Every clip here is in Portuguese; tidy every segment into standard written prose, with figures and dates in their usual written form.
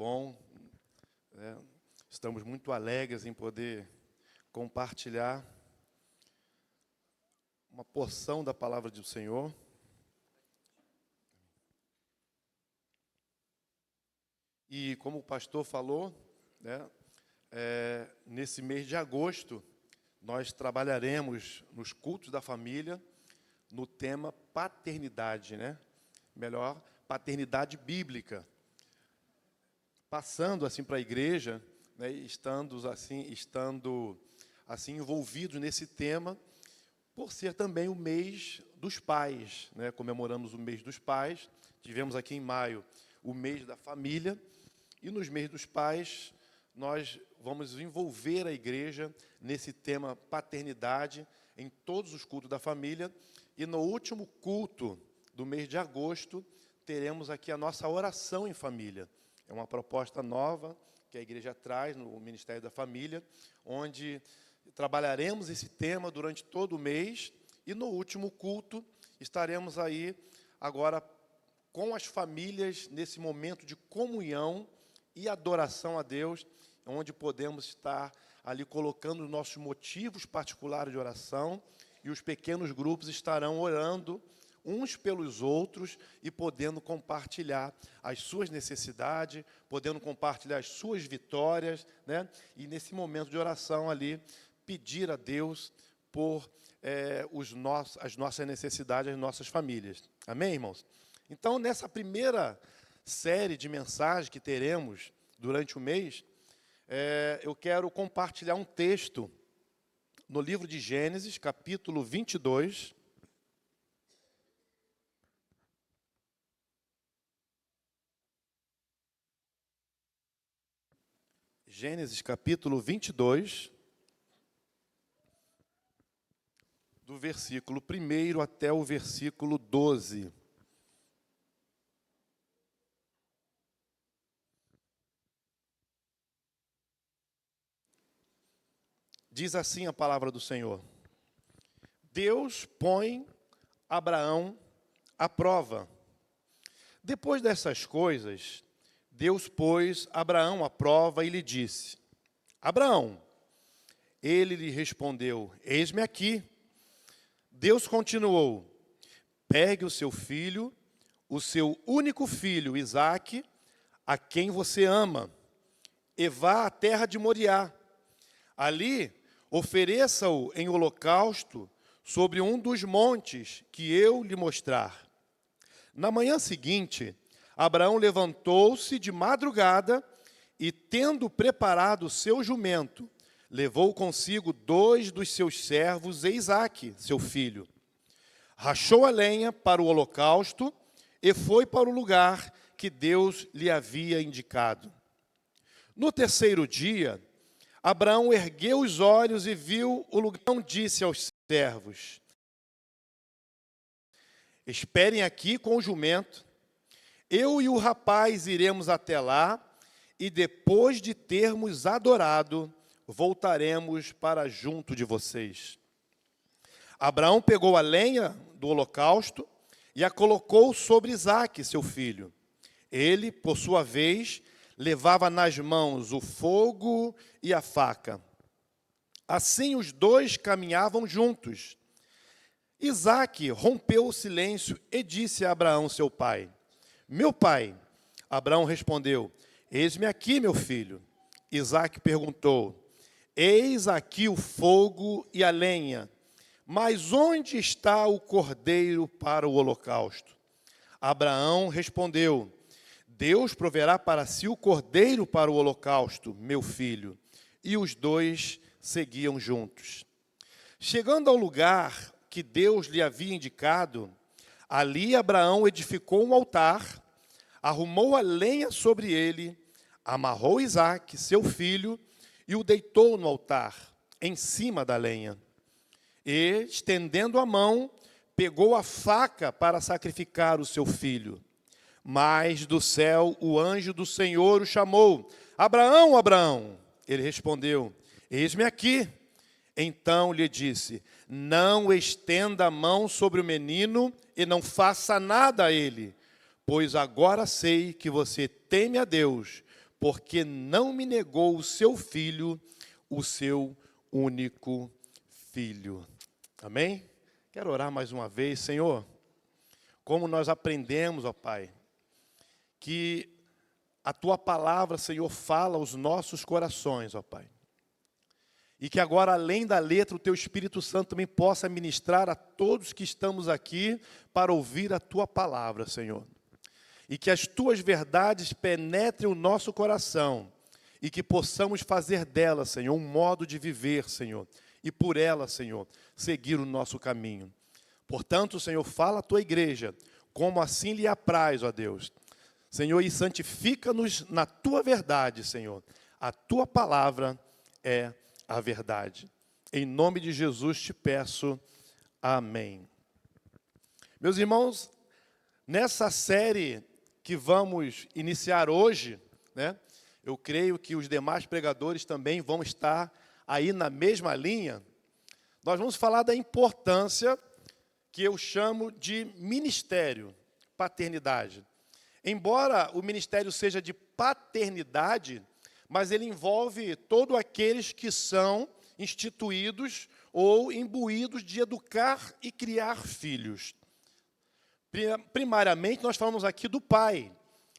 bom, né? Estamos muito alegres em poder compartilhar uma porção da palavra do Senhor. E como o pastor falou, né, nesse mês de agosto, nós trabalharemos nos cultos da família no tema paternidade, né? Melhor, paternidade bíblica. Passando assim para a igreja, né, estando assim envolvidos nesse tema, por ser também o mês dos pais, né? Comemoramos o mês dos pais. Tivemos aqui em maio o mês da família, e nos meses dos pais nós vamos envolver a igreja nesse tema paternidade em todos os cultos da família. E no último culto do mês de agosto teremos aqui a nossa oração em família. É uma proposta nova que a igreja traz no Ministério da Família, onde trabalharemos esse tema durante todo o mês, e no último culto estaremos aí agora com as famílias nesse momento de comunhão e adoração a Deus, onde podemos estar ali colocando os nossos motivos particulares de oração, e os pequenos grupos estarão orando uns pelos outros e podendo compartilhar as suas necessidades, podendo compartilhar as suas vitórias, né? E nesse momento de oração ali, pedir a Deus por as nossas necessidades, as nossas famílias. Amém, irmãos? Então, nessa primeira série de mensagens que teremos durante o mês, eu quero compartilhar um texto no livro de Gênesis, capítulo 22, Gênesis capítulo 22, do versículo 1 até o versículo 12. Diz assim a palavra do Senhor: Deus põe Abraão à prova. Depois dessas coisas, Deus pôs Abraão à prova e lhe disse: Abraão. Ele lhe respondeu: Eis-me aqui. Deus continuou: Pegue o seu filho, o seu único filho, Isaque, a quem você ama, e vá à terra de Moriá. Ali, ofereça-o em holocausto sobre um dos montes que eu lhe mostrar. Na manhã seguinte, Abraão levantou-se de madrugada e, tendo preparado o seu jumento, levou consigo 2 dos seus servos e Isaque, seu filho. Rachou a lenha para o holocausto e foi para o lugar que Deus lhe havia indicado. No terceiro dia, Abraão ergueu os olhos e viu o lugar. Então disse aos servos: Esperem aqui com o jumento. Eu e o rapaz iremos até lá, e depois de termos adorado, voltaremos para junto de vocês. Abraão pegou a lenha do holocausto e a colocou sobre Isaque, seu filho. Ele, por sua vez, levava nas mãos o fogo e a faca. Assim os dois caminhavam juntos. Isaque rompeu o silêncio e disse a Abraão, seu pai: Meu pai. Abraão respondeu: Eis-me aqui, meu filho. Isaque perguntou: Eis aqui o fogo e a lenha, mas onde está o cordeiro para o holocausto? Abraão respondeu: Deus proverá para si o cordeiro para o holocausto, meu filho. E os dois seguiam juntos. Chegando ao lugar que Deus lhe havia indicado, ali Abraão edificou um altar, arrumou a lenha sobre ele, amarrou Isaque, seu filho, e o deitou no altar, em cima da lenha. E, estendendo a mão, pegou a faca para sacrificar o seu filho. Mas do céu o anjo do Senhor o chamou: Abraão, Abraão. Ele respondeu: Eis-me aqui. Então lhe disse: Não estenda a mão sobre o menino e não faça nada a ele, pois agora sei que você teme a Deus, porque não me negou o seu filho, o seu único filho. Amém? Quero orar mais uma vez. Senhor, como nós aprendemos, ó Pai, que a Tua palavra, Senhor, fala aos nossos corações, ó Pai. E que agora, além da letra, o Teu Espírito Santo também possa ministrar a todos que estamos aqui para ouvir a Tua palavra, Senhor. E que as Tuas verdades penetrem o nosso coração e que possamos fazer dela, Senhor, um modo de viver, Senhor. E por ela, Senhor, seguir o nosso caminho. Portanto, Senhor, fala a Tua igreja, como assim lhe apraz, ó Deus. Senhor, e santifica-nos na Tua verdade, Senhor. A Tua palavra é a verdade. Em nome de Jesus te peço, amém. Meus irmãos, nessa série que vamos iniciar hoje, né, eu creio que os demais pregadores também vão estar aí na mesma linha. Nós vamos falar da importância que eu chamo de ministério, paternidade. Embora o ministério seja de paternidade, mas ele envolve todos aqueles que são instituídos ou imbuídos de educar e criar filhos. Primariamente, nós falamos aqui do pai,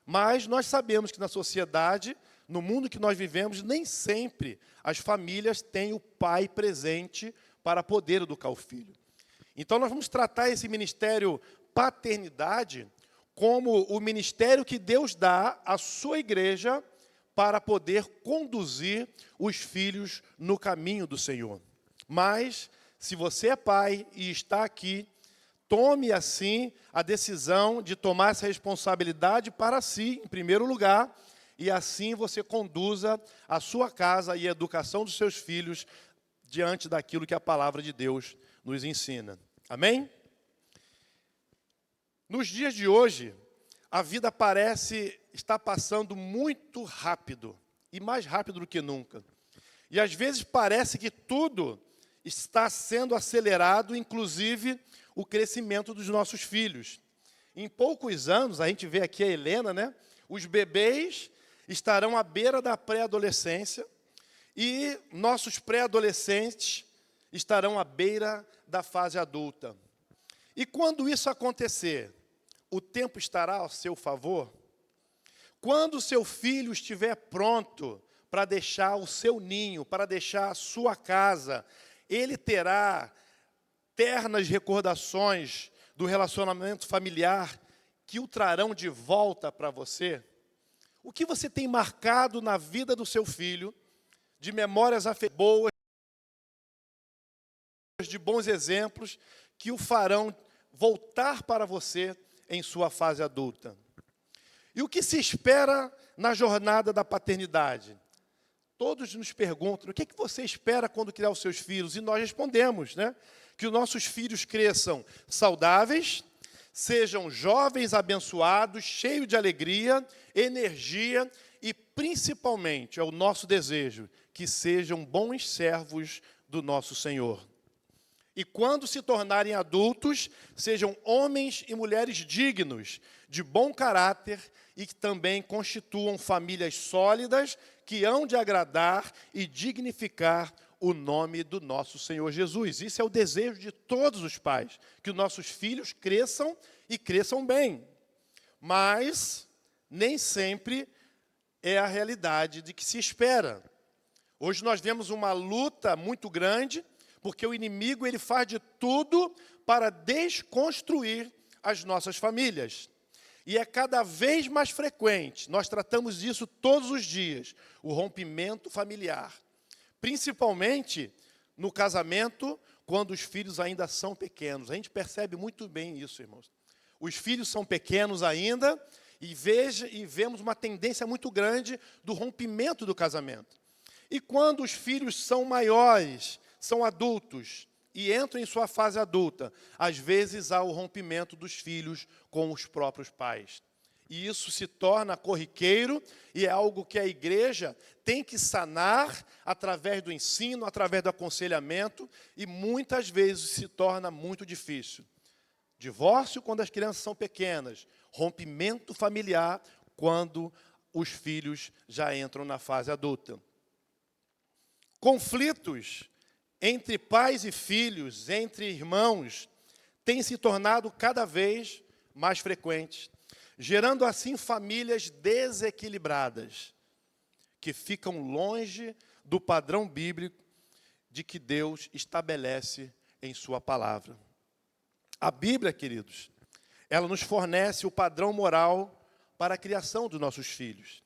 mas nós sabemos que na sociedade, no mundo que nós vivemos, nem sempre as famílias têm o pai presente para poder educar o filho. Então, nós vamos tratar esse ministério paternidade como o ministério que Deus dá à sua igreja para poder conduzir os filhos no caminho do Senhor. Mas, se você é pai e está aqui, tome, assim, a decisão de tomar essa responsabilidade para si, em primeiro lugar, e assim você conduza a sua casa e a educação dos seus filhos diante daquilo que a palavra de Deus nos ensina. Amém? Nos dias de hoje, a vida parece estar passando muito rápido, e mais rápido do que nunca. E às vezes parece que tudo está sendo acelerado, inclusive o crescimento dos nossos filhos. Em poucos anos, a gente vê aqui a Helena, né? Os bebês estarão à beira da pré-adolescência e nossos pré-adolescentes estarão à beira da fase adulta. E quando isso acontecer, o tempo estará ao seu favor? Quando o seu filho estiver pronto para deixar o seu ninho, para deixar a sua casa, ele terá ternas recordações do relacionamento familiar que o trarão de volta para você? O que você tem marcado na vida do seu filho, de memórias boas, de bons exemplos, que o farão voltar para você em sua fase adulta? E o que se espera na jornada da paternidade? Todos nos perguntam, o que você espera quando criar os seus filhos? E nós respondemos, né? Que os nossos filhos cresçam saudáveis, sejam jovens abençoados, cheios de alegria, energia e, principalmente, é o nosso desejo, que sejam bons servos do nosso Senhor. E quando se tornarem adultos, sejam homens e mulheres dignos, de bom caráter e que também constituam famílias sólidas que hão de agradar e dignificar o nome do nosso Senhor Jesus. Isso é o desejo de todos os pais, que os nossos filhos cresçam e cresçam bem. Mas nem sempre é a realidade de que se espera. Hoje nós vemos uma luta muito grande, porque o inimigo ele faz de tudo para desconstruir as nossas famílias. E é cada vez mais frequente, nós tratamos disso todos os dias, o rompimento familiar. Principalmente no casamento, quando os filhos ainda são pequenos. A gente percebe muito bem isso, irmãos. Os filhos são pequenos ainda e vemos uma tendência muito grande do rompimento do casamento. E quando os filhos são maiores, são adultos e entram em sua fase adulta, às vezes há o rompimento dos filhos com os próprios pais. E isso se torna corriqueiro e é algo que a igreja tem que sanar através do ensino, através do aconselhamento, e muitas vezes se torna muito difícil. Divórcio quando as crianças são pequenas, rompimento familiar quando os filhos já entram na fase adulta. Conflitos entre pais e filhos, entre irmãos, têm se tornado cada vez mais frequentes, gerando assim famílias desequilibradas, que ficam longe do padrão bíblico de que Deus estabelece em sua palavra. A Bíblia, queridos, ela nos fornece o padrão moral para a criação dos nossos filhos.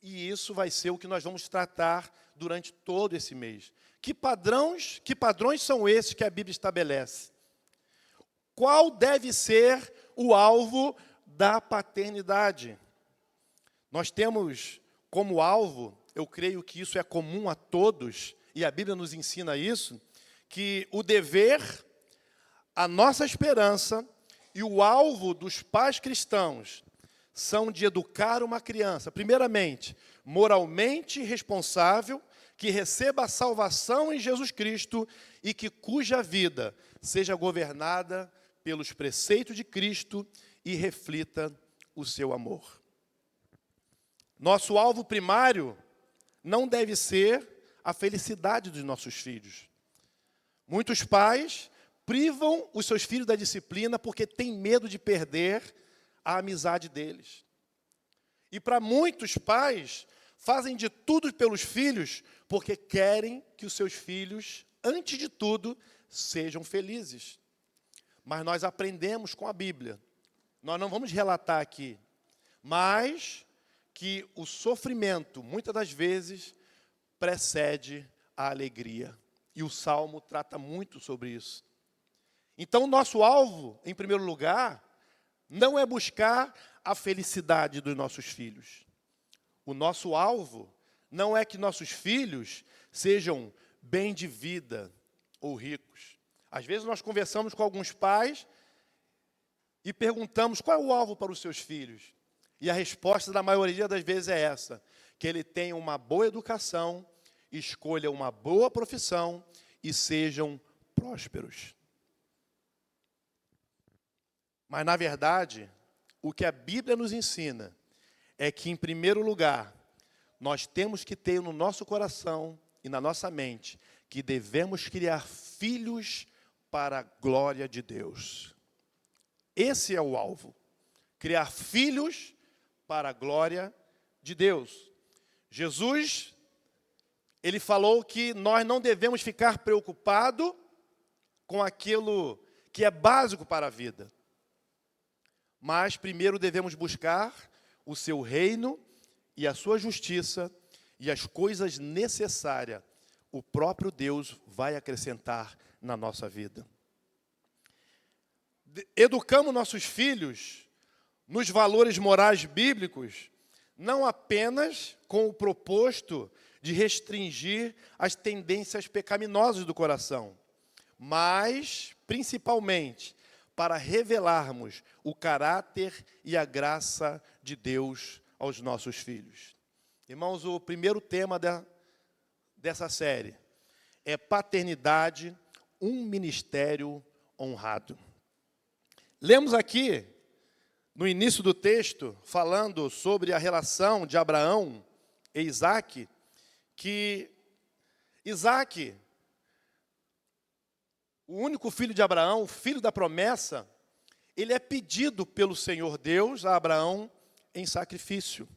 E isso vai ser o que nós vamos tratar durante todo esse mês. Que padrões são esses que a Bíblia estabelece? Qual deve ser o alvo da paternidade? Nós temos como alvo, eu creio que isso é comum a todos, e a Bíblia nos ensina isso, que o dever, a nossa esperança e o alvo dos pais cristãos são de educar uma criança, primeiramente, moralmente responsável, que receba a salvação em Jesus Cristo e cuja vida seja governada pelos preceitos de Cristo e reflita o seu amor. Nosso alvo primário não deve ser a felicidade dos nossos filhos. Muitos pais privam os seus filhos da disciplina porque têm medo de perder a amizade deles. E para muitos pais, fazem de tudo pelos filhos porque querem que os seus filhos, antes de tudo, sejam felizes. Mas nós aprendemos com a Bíblia. Nós não vamos relatar aqui, mas que o sofrimento, muitas das vezes, precede a alegria. E o Salmo trata muito sobre isso. Então, o nosso alvo, em primeiro lugar, não é buscar a felicidade dos nossos filhos. O nosso alvo não é que nossos filhos sejam bem de vida ou ricos. Às vezes nós conversamos com alguns pais e perguntamos qual é o alvo para os seus filhos. E a resposta da maioria das vezes é essa, que ele tenha uma boa educação, escolha uma boa profissão e sejam prósperos. Mas, na verdade, o que a Bíblia nos ensina é que, em primeiro lugar, nós temos que ter no nosso coração e na nossa mente que devemos criar filhos para a glória de Deus. Esse é o alvo. Criar filhos para a glória de Deus. Jesus, ele falou que nós não devemos ficar preocupados com aquilo que é básico para a vida. Mas primeiro devemos buscar o seu reino e a sua justiça, e as coisas necessárias o próprio Deus vai acrescentar na nossa vida. Educamos nossos filhos nos valores morais bíblicos, não apenas com o propósito de restringir as tendências pecaminosas do coração, mas, principalmente, para revelarmos o caráter e a graça de Deus aos nossos filhos. Irmãos, o primeiro tema dessa série é paternidade, um ministério honrado. Lemos aqui, no início do texto, falando sobre a relação de Abraão e Isaque, que Isaque, o único filho de Abraão, o filho da promessa, ele é pedido pelo Senhor Deus a Abraão em sacrifício.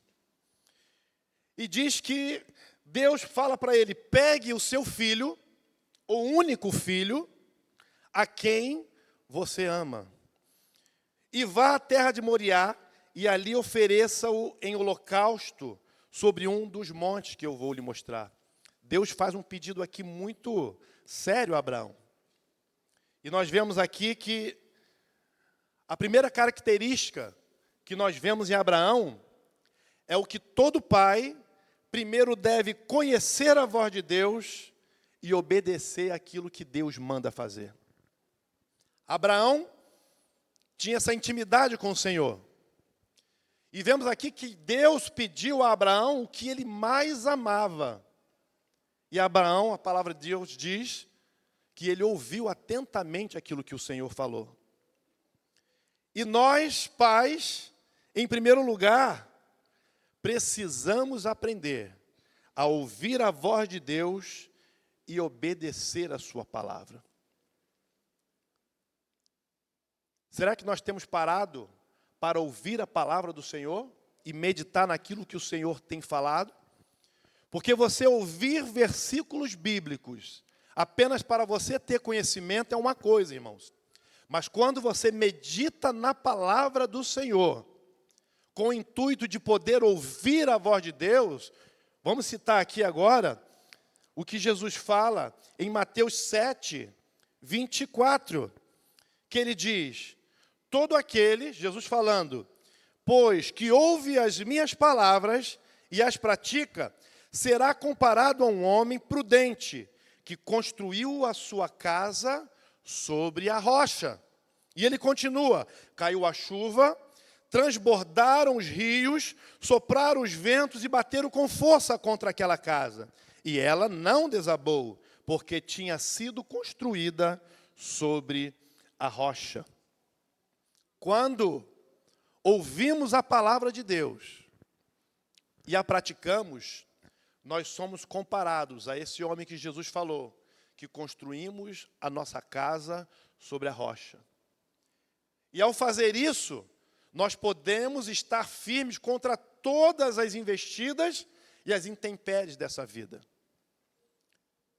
E diz que Deus fala para ele, pegue o seu filho, o único filho, a quem você ama, e vá à terra de Moriá, e ali ofereça-o em holocausto sobre um dos montes que eu vou lhe mostrar. Deus faz um pedido aqui muito sério a Abraão. E nós vemos aqui que a primeira característica que nós vemos em Abraão é o que todo pai primeiro deve conhecer a voz de Deus e obedecer aquilo que Deus manda fazer. Abraão tinha essa intimidade com o Senhor. E vemos aqui que Deus pediu a Abraão o que ele mais amava. E Abraão, a palavra de Deus diz que ele ouviu atentamente aquilo que o Senhor falou. E nós, pais, em primeiro lugar, precisamos aprender a ouvir a voz de Deus e obedecer a sua palavra. Será que nós temos parado para ouvir a palavra do Senhor e meditar naquilo que o Senhor tem falado? Porque você ouvir versículos bíblicos apenas para você ter conhecimento é uma coisa, irmãos. Mas quando você medita na palavra do Senhor, com o intuito de poder ouvir a voz de Deus, vamos citar aqui agora o que Jesus fala em Mateus 7, 24, que ele diz: todo aquele, Jesus falando, pois que ouve as minhas palavras e as pratica, será comparado a um homem prudente, que construiu a sua casa sobre a rocha. E ele continua: caiu a chuva, transbordaram os rios, sopraram os ventos e bateram com força contra aquela casa. E ela não desabou, porque tinha sido construída sobre a rocha. Quando ouvimos a palavra de Deus e a praticamos, nós somos comparados a esse homem que Jesus falou, que construímos a nossa casa sobre a rocha. E ao fazer isso, nós podemos estar firmes contra todas as investidas e as intempéries dessa vida.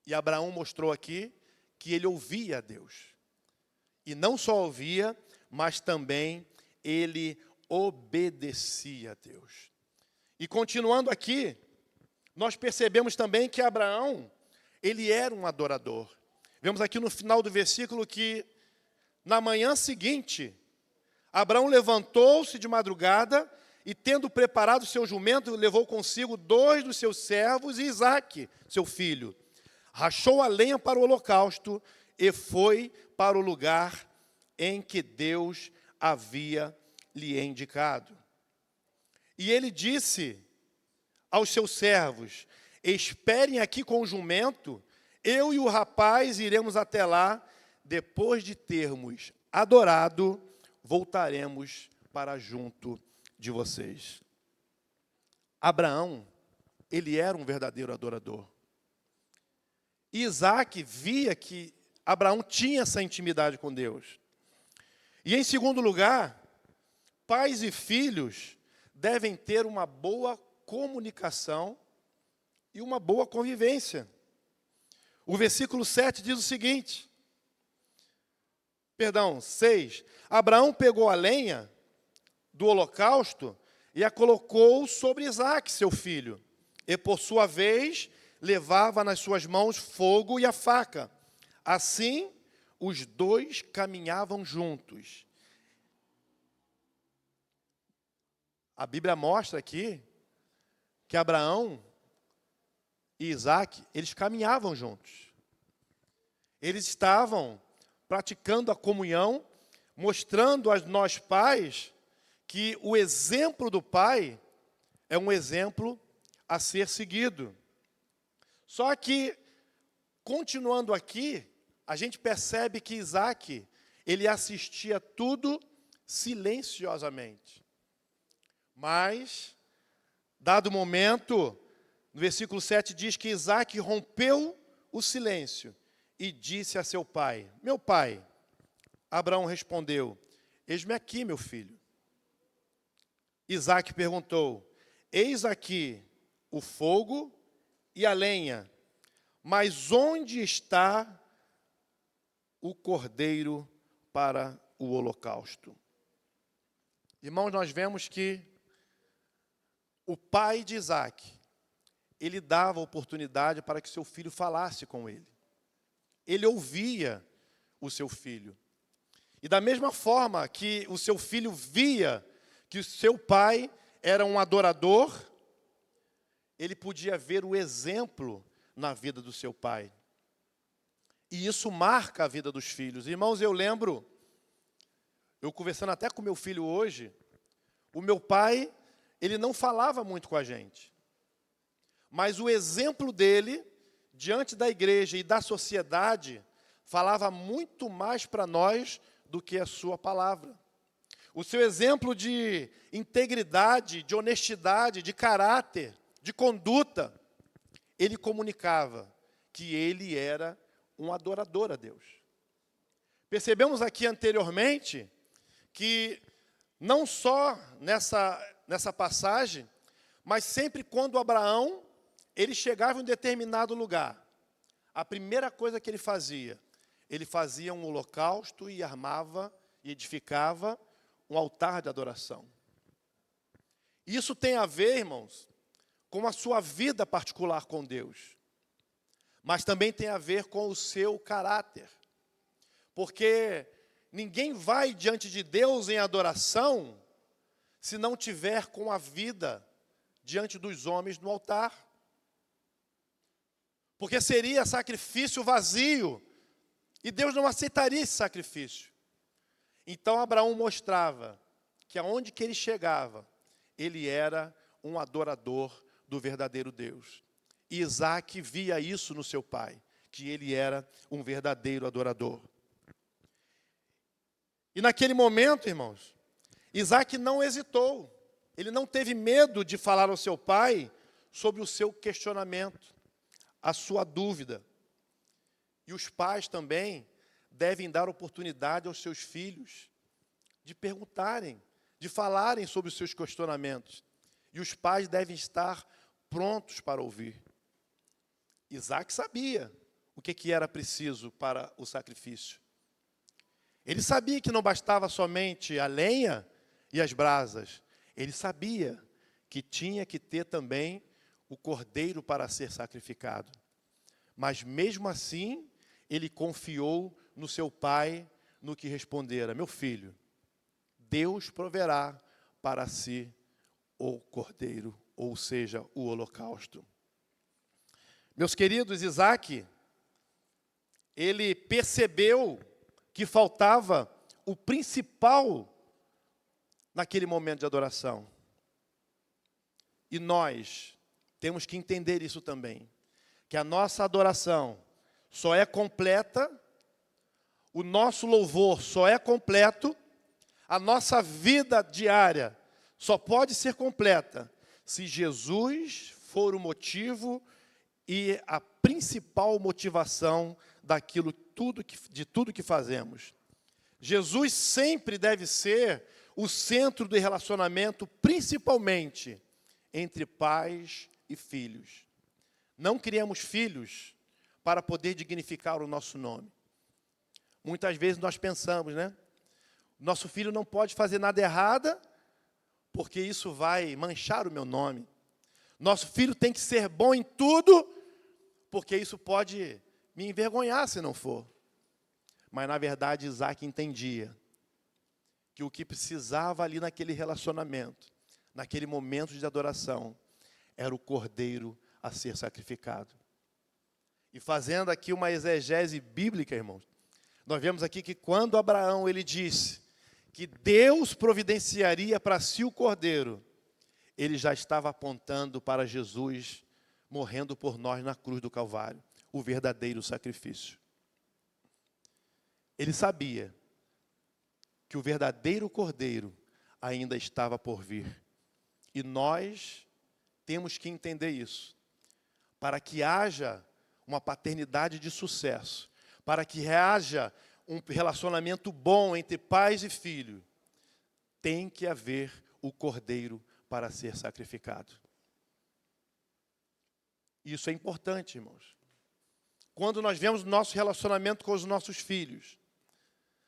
E Abraão mostrou aqui que ele ouvia a Deus. E não só ouvia, mas também ele obedecia a Deus. E continuando aqui, nós percebemos também que Abraão, ele era um adorador. Vemos aqui no final do versículo que, na manhã seguinte, Abraão levantou-se de madrugada e, tendo preparado seu jumento, levou consigo 2 dos seus servos e Isaque, seu filho. Rachou a lenha para o holocausto e foi para o lugar em que Deus havia lhe indicado. E ele disse aos seus servos: esperem aqui com o jumento, eu e o rapaz iremos até lá, depois de termos adorado, voltaremos para junto de vocês. Abraão, ele era um verdadeiro adorador. E Isaque via que Abraão tinha essa intimidade com Deus. E em segundo lugar, pais e filhos devem ter uma boa comunicação e uma boa convivência. O versículo 7 diz o seguinte, 6. Abraão pegou a lenha do holocausto e a colocou sobre Isaque, seu filho, e por sua vez levava nas suas mãos fogo e a faca. Assim, os dois caminhavam juntos. A Bíblia mostra aqui que Abraão e Isaque, eles caminhavam juntos. Eles estavam praticando a comunhão, mostrando a nós pais que o exemplo do pai é um exemplo a ser seguido. Só que, continuando aqui, a gente percebe que Isaque, ele assistia tudo silenciosamente. Mas, dado o momento, no versículo 7 diz que Isaque rompeu o silêncio e disse a seu pai: meu pai. Abraão respondeu: eis-me aqui, meu filho. Isaque perguntou: eis aqui o fogo e a lenha, mas onde está o cordeiro para o holocausto? Irmãos, nós vemos que o pai de Isaque, ele dava oportunidade para que seu filho falasse com ele. Ele ouvia o seu filho. E da mesma forma que o seu filho via que o seu pai era um adorador, ele podia ver o exemplo na vida do seu pai. E isso marca a vida dos filhos. Irmãos, eu lembro, eu conversando até com meu filho hoje, o meu pai, ele não falava muito com a gente. Mas o exemplo dele, diante da igreja e da sociedade, falava muito mais para nós do que a sua palavra. o seu exemplo de integridade, de honestidade, de caráter, de conduta, ele comunicava que ele era um adorador a Deus. Percebemos aqui anteriormente que não só nessa passagem, mas sempre quando Abraão ele chegava em um determinado lugar, a primeira coisa que ele fazia um holocausto e armava e edificava um altar de adoração. Isso tem a ver, irmãos, com a sua vida particular com Deus, mas também tem a ver com o seu caráter. Porque ninguém vai diante de Deus em adoração se não tiver com a vida diante dos homens no altar. Porque seria sacrifício vazio, e Deus não aceitaria esse sacrifício. Então Abraão mostrava que aonde que ele chegava, ele era um adorador do verdadeiro Deus. E Isaac via isso no seu pai, que ele era um verdadeiro adorador. E naquele momento, irmãos, Isaac não hesitou. Ele não teve medo de falar ao seu pai sobre o seu questionamento, a sua dúvida. E os pais também devem dar oportunidade aos seus filhos de perguntarem, de falarem sobre os seus questionamentos. E os pais devem estar prontos para ouvir. Isaac sabia o que era preciso para o sacrifício. Ele sabia que não bastava somente a lenha e as brasas. Ele sabia que tinha que ter também o cordeiro para ser sacrificado. Mas mesmo assim, ele confiou no seu pai, no que respondera: meu filho, Deus proverá para si o cordeiro, ou seja, o holocausto. Meus queridos, Isaac, ele percebeu que faltava o principal naquele momento de adoração. E nós temos que entender isso também, que a nossa adoração só é completa, o nosso louvor só é completo, a nossa vida diária só pode ser completa se Jesus for o motivo e a principal motivação de tudo que fazemos. Jesus sempre deve ser o centro do relacionamento, principalmente entre pais e filhos. Não criamos filhos para poder dignificar o nosso nome. Muitas vezes nós pensamos, né? Nosso filho não pode fazer nada errado, porque isso vai manchar o meu nome. Nosso filho tem que ser bom em tudo, porque isso pode me envergonhar se não for. Mas, na verdade, Isaac entendia que o que precisava ali naquele relacionamento, naquele momento de adoração, era o cordeiro a ser sacrificado. E fazendo aqui uma exegese bíblica, irmãos, nós vemos aqui que quando Abraão ele disse que Deus providenciaria para si o cordeiro, ele já estava apontando para Jesus morrendo por nós na cruz do Calvário, o verdadeiro sacrifício. Ele sabia que o verdadeiro cordeiro ainda estava por vir. E nós temos que entender isso. Para que haja uma paternidade de sucesso, para que haja um relacionamento bom entre pais e filhos, tem que haver o cordeiro para ser sacrificado. Isso é importante, irmãos. Quando nós vemos nosso relacionamento com os nossos filhos,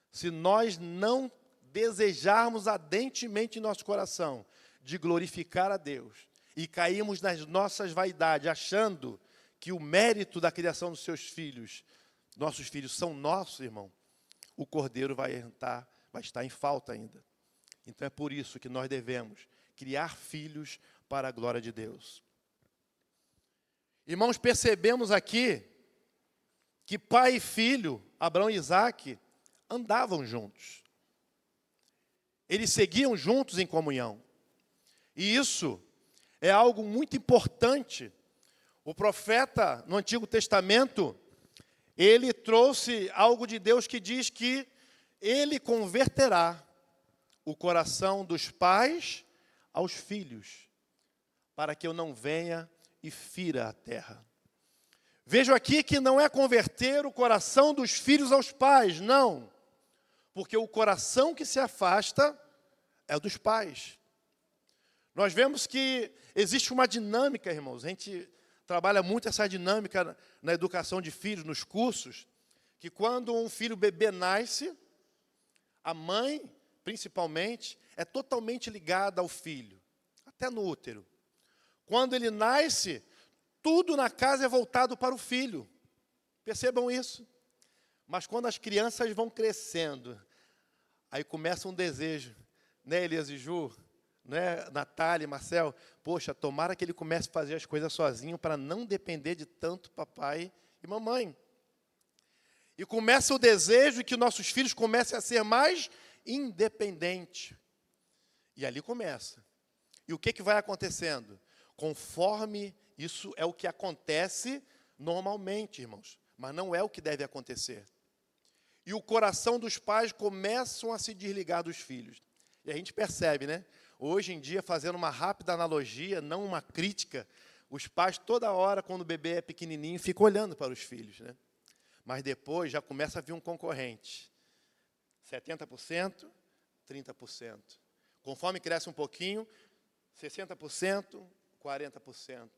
se nós não desejarmos ardentemente em nosso coração de glorificar a Deus e cairmos nas nossas vaidades, achando que o mérito da criação dos seus filhos, nossos filhos são nossos, irmão, o cordeiro vai estar em falta ainda. Então é por isso que nós devemos criar filhos para a glória de Deus. Irmãos, percebemos aqui que pai e filho, Abraão e Isaac, andavam juntos. Eles seguiam juntos em comunhão. E isso é algo muito importante. O profeta, no Antigo Testamento, ele trouxe algo de Deus que diz que ele converterá o coração dos pais aos filhos, para que eu não venha e fira a terra. Vejo aqui que não é converter o coração dos filhos aos pais, não. Porque o coração que se afasta é o dos pais. Nós vemos que existe uma dinâmica, irmãos. A gente trabalha muito essa dinâmica na educação de filhos, nos cursos, que quando um filho bebê nasce, a mãe, principalmente, é totalmente ligada ao filho, até no útero. Quando ele nasce, tudo na casa é voltado para o filho. Percebam isso. Mas quando as crianças vão crescendo, aí começa um desejo, né, Elias e Ju, né, Natália e Marcel? Poxa, tomara que ele comece a fazer as coisas sozinho para não depender de tanto papai e mamãe. E começa o desejo que nossos filhos comecem a ser mais independentes. E ali começa. E o que vai acontecendo? Conforme isso é o que acontece normalmente, irmãos, mas não é o que deve acontecer. E o coração dos pais começam a se desligar dos filhos. E a gente percebe, né? Hoje em dia, fazendo uma rápida analogia, não uma crítica, os pais toda hora, quando o bebê é pequenininho, ficam olhando para os filhos, né? Mas depois já começa a vir um concorrente. 70%, 30%. Conforme cresce um pouquinho, 60%, 40%.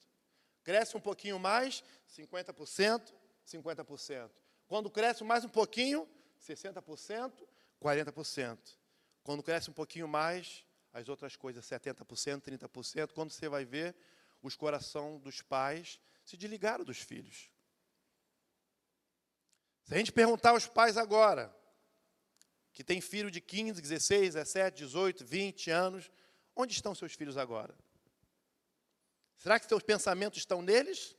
Cresce um pouquinho mais, 50%, 50%. Quando cresce mais um pouquinho, 60%, 40%. Quando cresce um pouquinho mais, as outras coisas, 70%, 30%. Quando você vai ver, os corações dos pais se desligaram dos filhos. Se a gente perguntar aos pais agora, que tem filho de 15, 16, 17, 18, 20 anos, onde estão seus filhos agora? Será que seus pensamentos estão neles?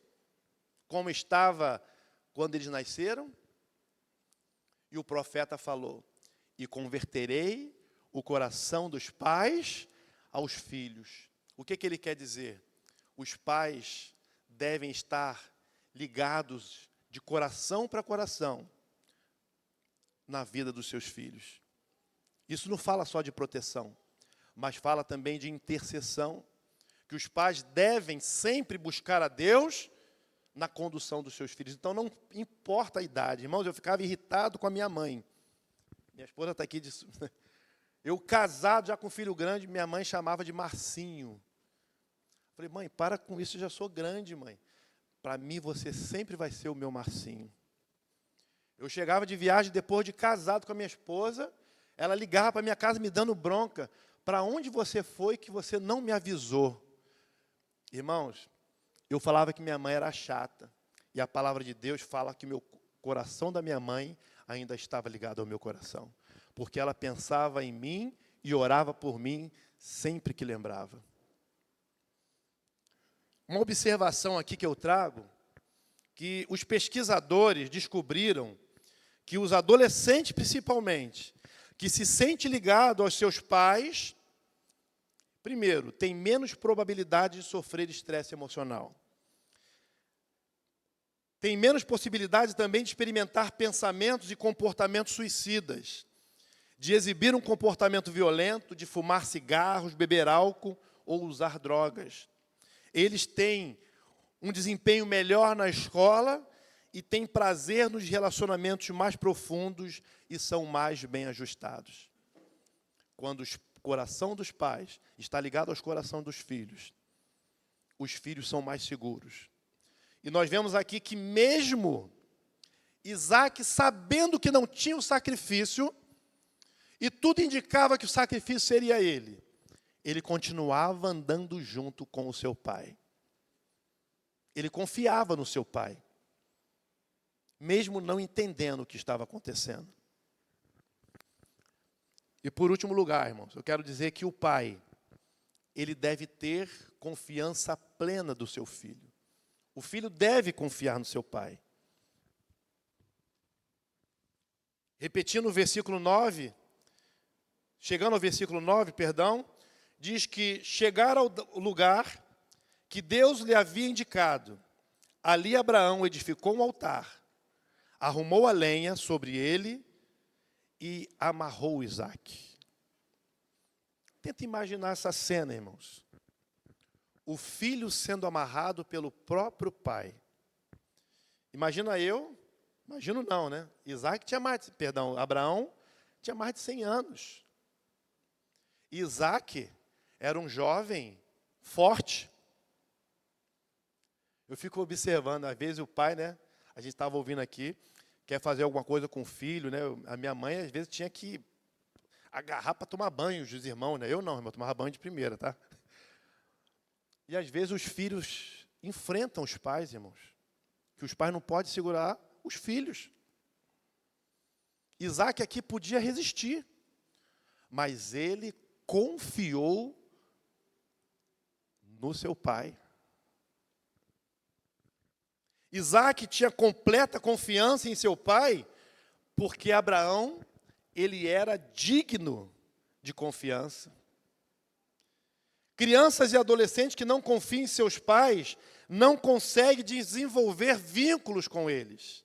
Como estava quando eles nasceram? E o profeta falou: e converterei o coração dos pais aos filhos. O que ele quer dizer? Os pais devem estar ligados de coração para coração na vida dos seus filhos. Isso não fala só de proteção, mas fala também de intercessão, que os pais devem sempre buscar a Deus na condução dos seus filhos. Então, não importa a idade. Irmãos, eu ficava irritado com a minha mãe. Minha esposa está aqui. Eu casado, já com filho grande, minha mãe chamava de Marcinho. Falei, mãe, para com isso, eu já sou grande, mãe. Para mim, você sempre vai ser o meu Marcinho. Eu chegava de viagem, depois de casado com a minha esposa, ela ligava para minha casa me dando bronca. Para onde você foi que você não me avisou? Irmãos, eu falava que minha mãe era chata. E a palavra de Deus fala que o coração da minha mãe ainda estava ligado ao meu coração. Porque ela pensava em mim e orava por mim sempre que lembrava. Uma observação aqui que eu trago, que os pesquisadores descobriram que os adolescentes, principalmente, que se sente ligado aos seus pais, primeiro, tem menos probabilidade de sofrer estresse emocional. Tem menos possibilidade também de experimentar pensamentos e comportamentos suicidas, de exibir um comportamento violento, de fumar cigarros, beber álcool ou usar drogas. Eles têm um desempenho melhor na escola e têm prazer nos relacionamentos mais profundos e são mais bem ajustados. Quando o coração dos pais está ligado ao coração dos filhos, os filhos são mais seguros. E nós vemos aqui que mesmo Isaac, sabendo que não tinha o sacrifício, e tudo indicava que o sacrifício seria ele continuava andando junto com o seu pai. Ele confiava no seu pai, mesmo não entendendo o que estava acontecendo. E por último lugar, irmãos, eu quero dizer que o pai, ele deve ter confiança plena do seu filho. O filho deve confiar no seu pai. Repetindo o versículo 9, chegando ao versículo 9, diz que chegar ao lugar que Deus lhe havia indicado, ali Abraão edificou um altar, arrumou a lenha sobre ele e amarrou Isaque. Tenta imaginar essa cena, irmãos. O filho sendo amarrado pelo próprio pai. Imagino não, né? Abraão tinha mais de 100 anos. Isaac era um jovem forte. Eu fico observando, às vezes o pai, né? A gente estava ouvindo aqui, quer fazer alguma coisa com o filho, né? A minha mãe, às vezes, tinha que agarrar para tomar banho, os irmãos, né? Eu não, irmão, eu tomava banho de primeira, tá? E às vezes os filhos enfrentam os pais, irmãos. Que os pais não podem segurar os filhos. Isaac aqui podia resistir, mas ele confiou no seu pai. Isaac tinha completa confiança em seu pai, porque Abraão, ele era digno de confiança. Crianças e adolescentes que não confiam em seus pais, não conseguem desenvolver vínculos com eles.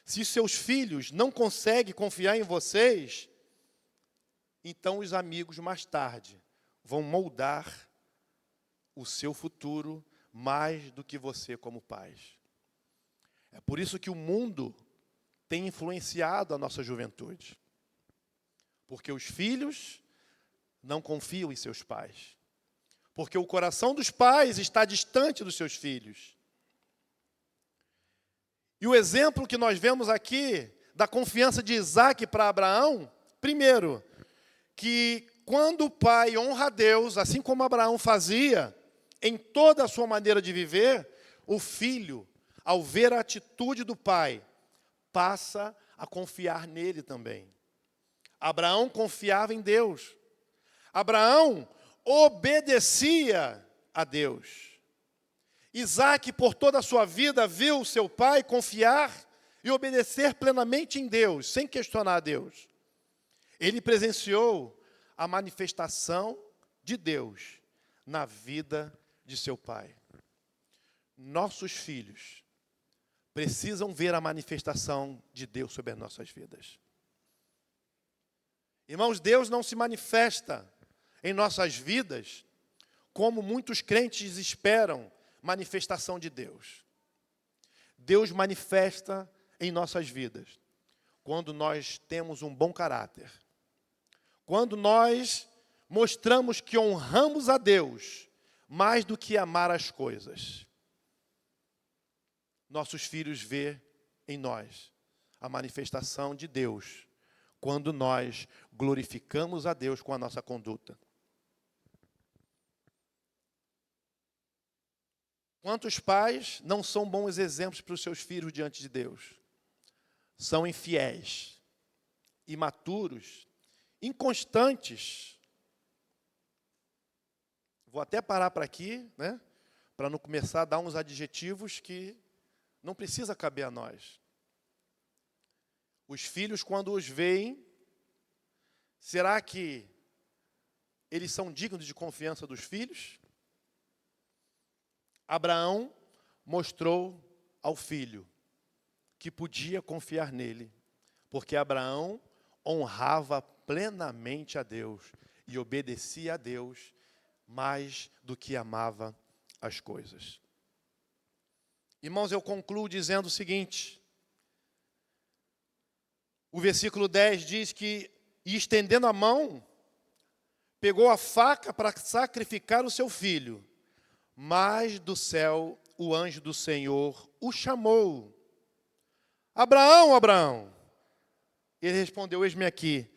Se seus filhos não conseguem confiar em vocês, então os amigos mais tarde vão moldar o seu futuro mais do que você como pais. É por isso que o mundo tem influenciado a nossa juventude. Porque os filhos não confiam em seus pais. Porque o coração dos pais está distante dos seus filhos. E o exemplo que nós vemos aqui, da confiança de Isaac para Abraão, primeiro, que quando o pai honra a Deus, assim como Abraão fazia, em toda a sua maneira de viver, o filho, ao ver a atitude do pai, passa a confiar nele também. Abraão confiava em Deus. Abraão obedecia a Deus. Isaac, por toda a sua vida, viu seu pai confiar e obedecer plenamente em Deus, sem questionar a Deus. Ele presenciou a manifestação de Deus na vida de seu pai. Nossos filhos precisam ver a manifestação de Deus sobre as nossas vidas. Irmãos, Deus não se manifesta em nossas vidas como muitos crentes esperam manifestação de Deus. Deus manifesta em nossas vidas quando nós temos um bom caráter. Quando nós mostramos que honramos a Deus mais do que amar as coisas. Nossos filhos vê em nós a manifestação de Deus quando nós glorificamos a Deus com a nossa conduta. Quantos pais não são bons exemplos para os seus filhos diante de Deus? São infiéis, imaturos, inconstantes. Vou até parar para aqui, né? Para não começar a dar uns adjetivos que não precisa caber a nós. Os filhos, quando os veem, será que eles são dignos de confiança dos filhos? Abraão mostrou ao filho que podia confiar nele, porque Abraão honrava plenamente a Deus e obedecia a Deus mais do que amava as coisas. Irmãos, eu concluo dizendo o seguinte: o versículo 10 diz que, e estendendo a mão, pegou a faca para sacrificar o seu filho. Mas do céu o anjo do Senhor o chamou. Abraão, Abraão. Ele respondeu: eis-me aqui.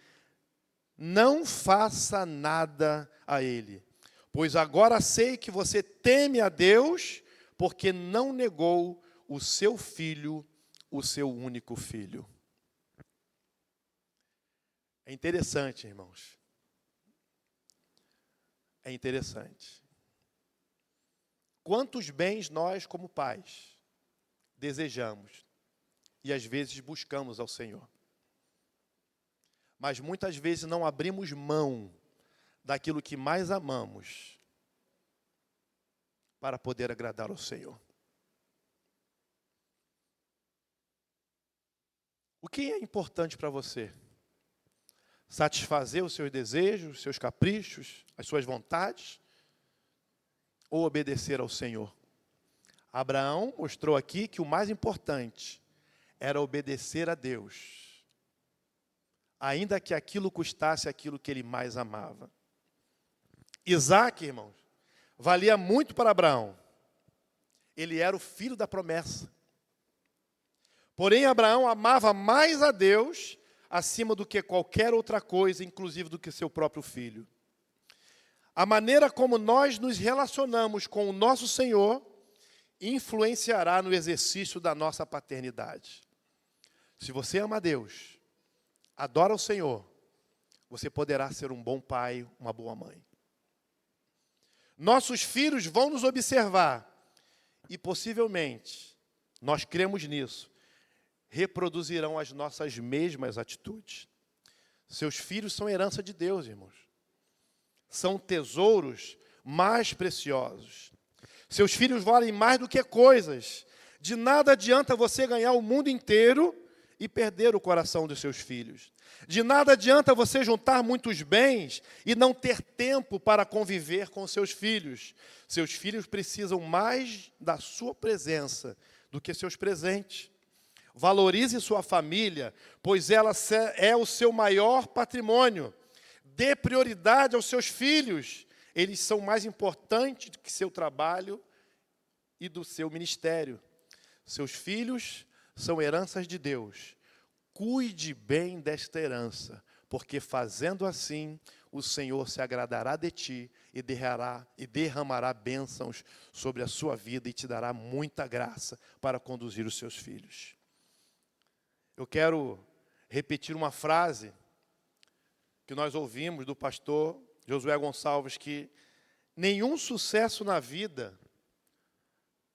Não faça nada a ele, pois agora sei que você teme a Deus, porque não negou o seu filho, o seu único filho. É interessante, irmãos. É interessante. Quantos bens nós, como pais, desejamos e às vezes buscamos ao Senhor. Mas muitas vezes não abrimos mão daquilo que mais amamos para poder agradar ao Senhor. O que é importante para você? satisfazer os seus desejos, os seus caprichos, as suas vontades, ou obedecer ao Senhor? Abraão mostrou aqui que o mais importante era obedecer a Deus, ainda que aquilo custasse aquilo que ele mais amava. Isaac, irmãos, valia muito para Abraão. Ele era o filho da promessa. Porém, Abraão amava mais a Deus acima do que qualquer outra coisa, inclusive do que seu próprio filho. A maneira como nós nos relacionamos com o nosso Senhor influenciará no exercício da nossa paternidade. Se você ama a Deus, adora o Senhor, você poderá ser um bom pai, uma boa mãe. Nossos filhos vão nos observar e possivelmente, nós cremos nisso, reproduzirão as nossas mesmas atitudes. Seus filhos são herança de Deus, irmãos. São tesouros mais preciosos. Seus filhos valem mais do que coisas. De nada adianta você ganhar o mundo inteiro e perder o coração dos seus filhos. De nada adianta você juntar muitos bens e não ter tempo para conviver com seus filhos. Seus filhos precisam mais da sua presença do que seus presentes. Valorize sua família, pois ela é o seu maior patrimônio. Dê prioridade aos seus filhos. Eles são mais importantes do que seu trabalho e do seu ministério. Seus filhos são heranças de Deus. Cuide bem desta herança, porque fazendo assim, o Senhor se agradará de ti e derramará bênçãos sobre a sua vida e te dará muita graça para conduzir os seus filhos. Eu quero repetir uma frase que nós ouvimos do pastor Josué Gonçalves, que nenhum sucesso na vida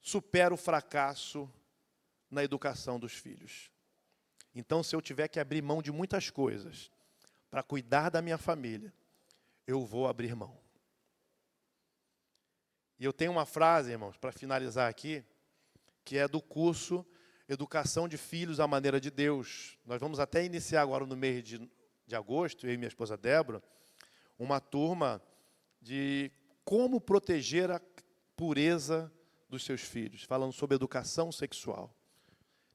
supera o fracasso na educação dos filhos. Então, se eu tiver que abrir mão de muitas coisas para cuidar da minha família, eu vou abrir mão. E eu tenho uma frase, irmãos, para finalizar aqui, que é do curso Educação de Filhos à Maneira de Deus. Nós vamos até iniciar agora no mês de agosto, eu e minha esposa Débora, uma turma de como proteger a pureza dos seus filhos, falando sobre educação sexual.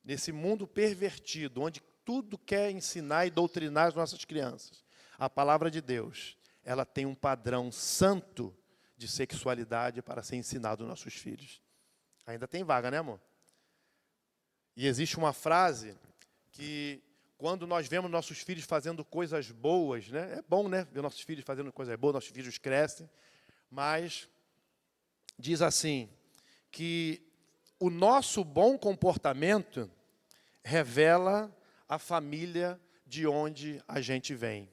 Nesse mundo pervertido, onde tudo quer ensinar e doutrinar as nossas crianças, a palavra de Deus, ela tem um padrão santo de sexualidade para ser ensinado aos nossos filhos. Ainda tem vaga, né, amor? E existe uma frase que, quando nós vemos nossos filhos fazendo coisas boas, né? É bom, né, ver nossos filhos fazendo coisas boas, nossos filhos crescem, mas diz assim, que o nosso bom comportamento revela a família de onde a gente vem.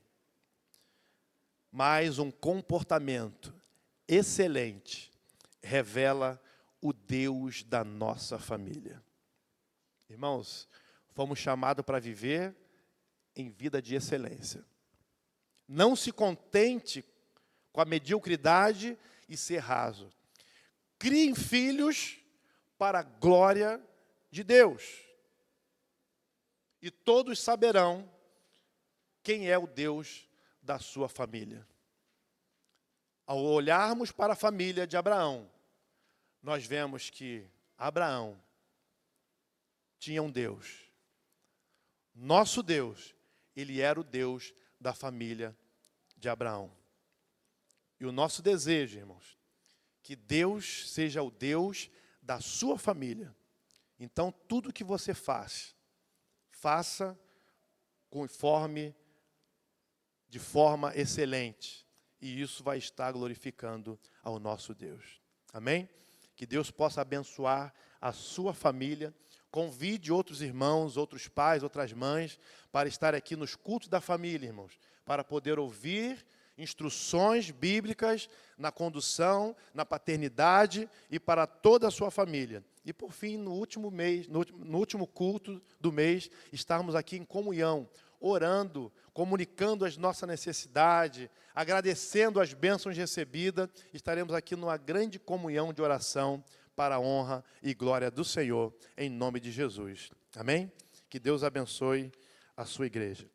Mas um comportamento excelente revela o Deus da nossa família. Irmãos, fomos chamados para viver em vida de excelência. Não se contente com a mediocridade e ser raso. Criem filhos para a glória de Deus. E todos saberão quem é o Deus da sua família. Ao olharmos para a família de Abraão, nós vemos que Abraão tinha um Deus. Nosso Deus, ele era o Deus da família de Abraão. E o nosso desejo, irmãos, que Deus seja o Deus da sua família. Então, tudo que você faz, faça de forma excelente. E isso vai estar glorificando ao nosso Deus. Amém? Que Deus possa abençoar a sua família. Convide outros irmãos, outros pais, outras mães, para estar aqui nos cultos da família, irmãos. Para poder ouvir instruções bíblicas na condução, na paternidade e para toda a sua família. E por fim, no último culto do mês, estarmos aqui em comunhão, orando, comunicando as nossas necessidades, agradecendo as bênçãos recebidas. Estaremos aqui numa grande comunhão de oração para a honra e glória do Senhor, em nome de Jesus. Amém? Que Deus abençoe a sua igreja.